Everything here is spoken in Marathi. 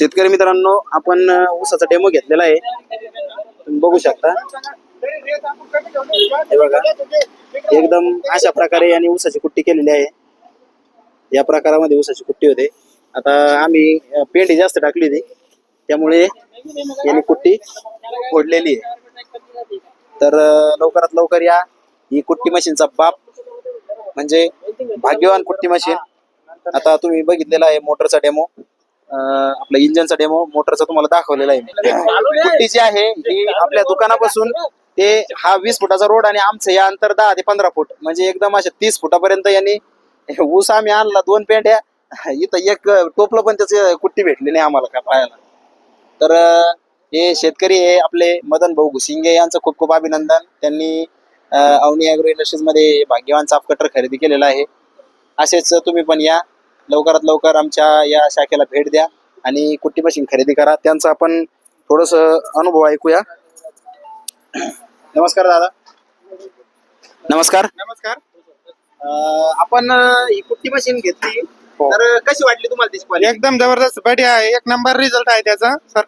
शेतकरी मित्रांनो, आपण ऊसाचा डेमो घेतलेला आहे, तुम्ही बघू शकता. हे बघा, एकदम अशा प्रकारे यांनी ऊसाची कुट्टी केलेली आहे. या प्रकारामध्ये ऊसाची कुट्टी होते. आता आम्ही पेंडी जास्त टाकली होती, त्यामुळे यांनी कुट्टी फोडलेली आहे. तर लवकरात लवकर या. ही कुट्टी मशीनचा बाप म्हणजे भाग्यवान कुट्टी मशीन. आता तुम्ही बघितलेला आहे मोटरचा डेमो, आपला इंजनचा डेमो, मोटरचा तुम्हाला दाखवलेला आहे. कुट्टी जी आहे ही आपल्या दुकानापासून ते हा 20 फुटाचा रोड आणि आमचं या अंतर 10 ते 15 फूट, म्हणजे एकदम अशा 30 फुटापर्यंत यांनी ऊस आम्ही आणला. 2 पेंड्या, इथं एक टोपलं पण त्याची कुट्टी भेटली नाही आम्हाला का पाहायला. तर हे शेतकरी आहे आपले मदन भाऊ घुसिंगे, यांचं खूप खूप अभिनंदन. त्यांनी अवनी ॲग्रो इंडस्ट्रीज मध्ये भाग्यवान चाप कटर खरेदी केलेला आहे. असेच तुम्ही पण या, लवकरात लवकर आमच्या या शाखेला भेट द्या आणि कुट्टी मशीन खरेदी करा. त्यांचा आपण थोडस अनुभव ऐकूया. नमस्कार दादा. नमस्कार. नमस्कार. आपण ही कुट्टी मशीन घेतली, तर कशी वाटली तुम्हाला त्याची क्वालिटी? एकदम जबरदस्त, बढिया आहे, एक नंबर रिझल्ट आहे त्याचा सर.